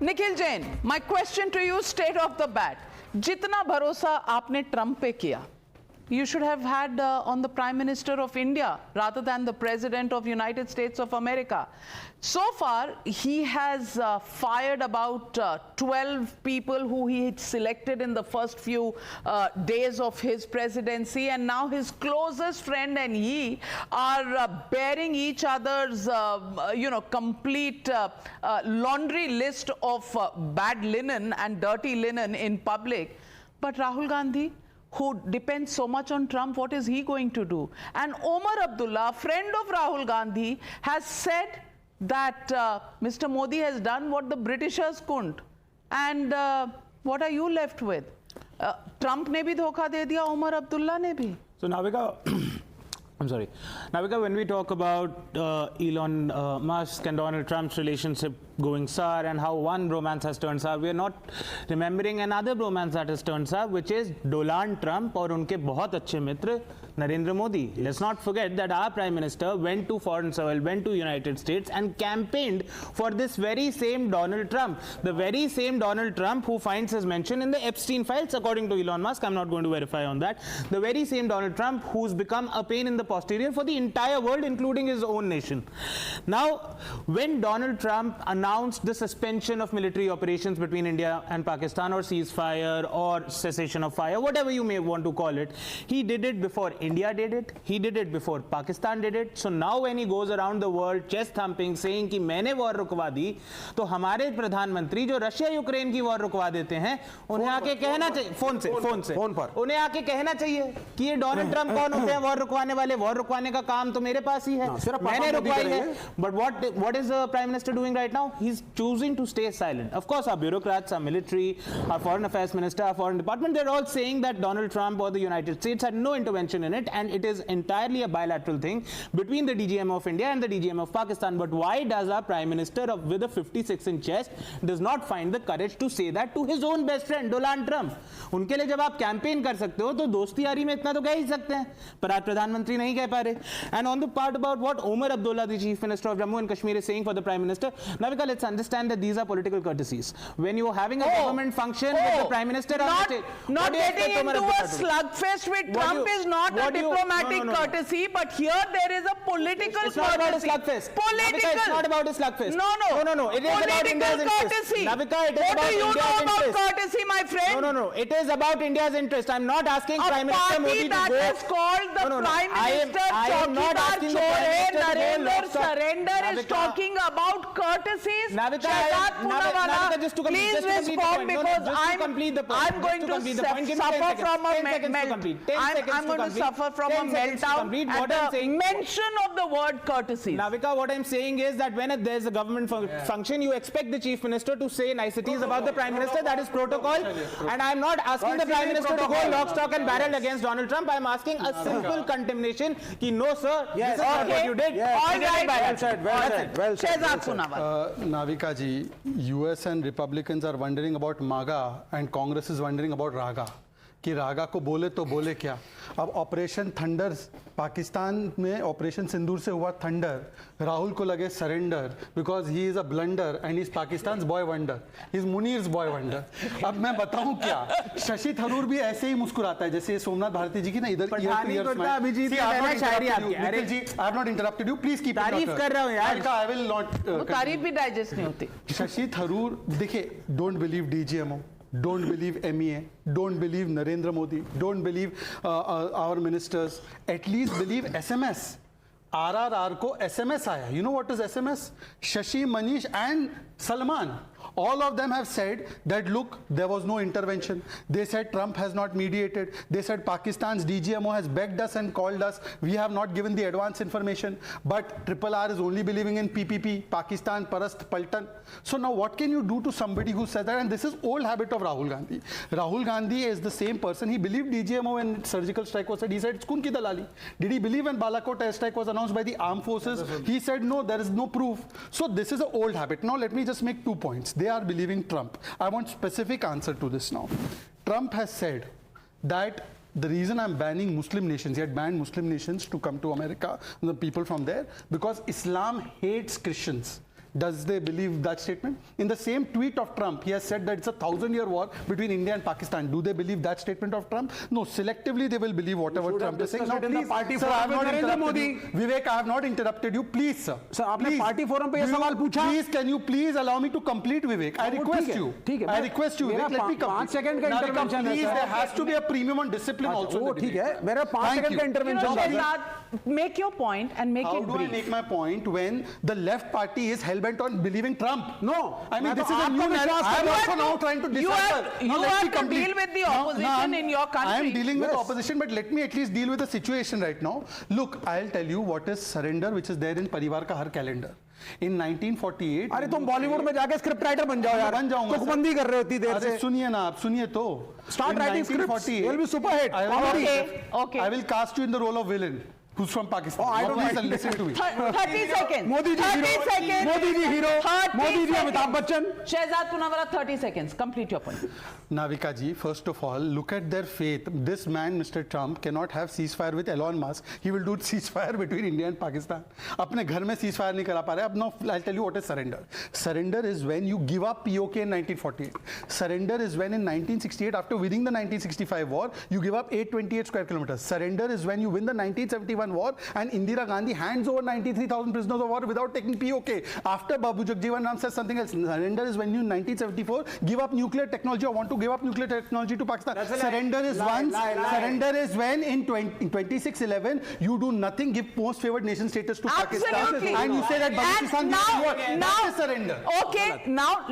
Nikhil Jain, my question to you straight off the bat, जितना भरोसा आपने ट्रंप पे किया, you should have had on the Prime Minister of India rather than the President of United States of America. So far, he has fired about 12 people who he had selected in the first few days of his presidency, and now his closest friend and he are bearing each other's, complete laundry list of bad linen and dirty linen in public. But Rahul Gandhi, who depends so much on Trump, what is he going to do? And Omar Abdullah, friend of Rahul Gandhi, has said that Mr. Modi has done what the Britishers couldn't. And what are you left with? Trump ne bhi dhokha de diya, Omar Abdullah ne bhi. So Navika, I'm sorry. Navika, when we talk about Elon Musk and Donald Trump's relationship going sour and how one romance has turned sour, we are not remembering another romance that has turned sour, which is Donald Trump और उनके बहुत अच्छे मित्र Narendra Modi. Let's not forget that our Prime Minister went to foreign soil, went to United States and campaigned for this very same Donald Trump. The very same Donald Trump who finds his mention in the Epstein files, according to Elon Musk. I'm not going to verify on that. The very same Donald Trump who's become a pain in the posterior for the entire world, including his own nation. Now, when Donald Trump announced the suspension of military operations between India and Pakistan, or ceasefire or cessation of fire, whatever you may want to call it, he did it before India did it, he did it before Pakistan did it. So now when he goes around the world chest thumping saying कि मैंने war रुकवा दी, तो हमारे प्रधानमंत्री जो Russia Ukraine की war रुकवा देते हैं, उन्हें आके कहना चाहिए फोन पर उन्हें आके कहना चाहिए कि ये डोनाल्ड ट्रम्प कौन होते हैं वॉर रुकवाने वाले, वॉर रुकवाने का काम तो मेरे पास ही है, मैंने रुकवाई है. But what is the Prime Minister doing right now? He's choosing to stay silent. Of course, our bureaucrats, our military, our foreign affairs minister, our foreign department, they're all saying that Donald Trump or the United States had no intervention in it, and it is entirely a bilateral thing between the DGM of India and the DGM of Pakistan. But why does our Prime Minister with a 56-inch chest does not find the courage to say that to his own best friend Donald Trump? उनके लिए जब आप campaign कर सकते हो तो दोस्ती यारी में इतना तो कह ही सकते हैं, पर आज प्रधानमंत्री नहीं कह पा रहे. And on the part about what Omar Abdullah, the Chief Minister of Jammu and Kashmir, is saying for the Prime Minister, Navika, let's understand that these are political courtesies. When you're having a government function with the Prime Minister not getting into a slugfest with Trump is not a diplomatic courtesy, but here there is a political courtesy. It's not about a slugfest. Navika, it's not about a slugfest. No. It is about India's interest. Navika, it is about India's interest. What do you know about courtesy, my friend? No. It is about India's interest. I'm not asking Prime Minister Modi to go. A party that is called the Prime Minister Chaukidar Chore Narendra Surrender is talking about courtesies. Navika, just to complete please respond, because I'm going to suffer from a meltdown at the mention of the word courtesies. Navika, what I'm saying is that when there's a government function, you expect the Chief Minister to say niceties about the Prime Minister. That is protocol. And I'm not asking the Prime Minister to go lock, stock and barrel against Donald Trump. I'm asking a simple condemnation कि no sir, this is not what you did. All right. Well said. Shehzad Punawalla. Navika ji, US and Republicans are wondering about MAGA and Congress is wondering about RAGA. कि रागा को बोले तो बोले क्या. अब operation thunder Pakistan में operation सिंदूर से हुआ थंडर, राहुल को लगे surrender because he is a blunder and is Pakistan boy wonder, is Munir's boy wonder. अब मैं बताऊं क्या, शशि थरूर भी ऐसे ही मुस्कुराता है जैसे सोमनाथ भारती जी की ना इधर. Abhijit ji, I have not interrupted you, please keep तारीफ कर रहा हूं यार. I will not. तारीफ भी डाइजेस्ट नहीं होती. शशि थरूर देखिए, don't believe DGMO, don't believe MEA, don't believe Narendra Modi, don't believe our ministers, at least believe SMS. RRR को SMS आया. You know what is SMS? Shashi, Manish and Salman, all of them have said that look, there was no intervention. They said Trump has not mediated. They said Pakistan's DGMO has begged us and called us. We have not given the advance information. But RRR is only believing in PPP, Pakistan, Parast, Paltan. So now what can you do to somebody who said that? And this is old habit of Rahul Gandhi. Rahul Gandhi is the same person. He believed DGMO when surgical strike was said. He said it's Kun ki dalali. Did he believe when Balakot airstrike was announced by the armed forces? He said no, there is no proof. So this is an old habit. Now let me just make 2 points. They are believing Trump. I want specific answer to this now. Trump has said that the reason I'm banning Muslim nations, he had banned Muslim nations to come to America, the people from there, because Islam hates Christians. Does they believe that statement? In the same tweet of Trump, he has said that it's a 1,000-year war between India and Pakistan. Do they believe that statement of Trump? No, selectively they will believe whatever Trump is saying. Now, in the please, party sir, I have forum not with Narendra interrupted you. Modi. Vivek, I have not interrupted you. Please, sir. Sir, आपने Please. party forum पे ये Do you- सवाल पूछा? Please, can you please allow me to complete, Vivek? I वो request ठीक है, you. ठीक है, I मैं- request you, मेरा Vivek. Let me 5 complete. Second का Navika, intervention है, please, sir. there has to be a premium on discipline also. in वो the ठीक debate. है, मेरा 5 Thank सेकंड का you. इंटरवेंशन You know, था, sir. Shehzad, make your point and make How it do I brief. make my point when the left party is hell-bent on believing Trump? No. I mean, मैं this तो is a आपको new विश्वास narrative. I am करता also हूं। now trying to You decipher. have- Now you let have me to complete. deal with the Now, opposition I'm- in your country. I am dealing with Yes. opposition, but let me at least deal with the situation right now. Look, I'll tell you what is surrender, which is there in Parivar Ka Har calendar. In 1948. अरे तुम बॉलीवुड में जाके script writer बन जाओ यार, बन जाऊंगा, sir. तुकबंदी कर रहे हो इतनी देर अरे से। सुनिए ना आप, सुनिए तो. Start In writing scripts. 1948, You'll be super hit. I will not- Okay, okay. I will cast you in the role of villain. Who's from Pakistan? Oh, I Now don't please like- listen to me. 30 seconds. Modi ji 30 hero, seconds. Modi ji hero, 30 Modi ji seconds. Amitabh Bachchan. Shehzad Punawala, 30 seconds. Complete your point. Navika ji, first of all, look at their faith. This man, Mr. Trump, cannot have ceasefire with Elon Musk. He will do ceasefire between India and Pakistan. अपने घर में ceasefire नहीं करा पा रहे. अब now I'll tell you what is surrender. Surrender is when you give up POK in 1948. Surrender is when in 1968, after winning the 1965 war, you give up 828 square kilometers. Surrender is when you win the 1971 war and Indira Gandhi hands over 93,000 prisoners of war without taking POK. After Babu Jagjeevan Ram says something else. Surrender is when you in 1974 give up nuclear technology or want to give up nuclear technology to Pakistan. That's a lie. Surrender is Lie, once. lie, lie. Surrender is when in 2611 you do nothing, give most favored nation status to Absolutely. Pakistan, and you say that Balochistan And gives you now, war. That is surrender. Okay, now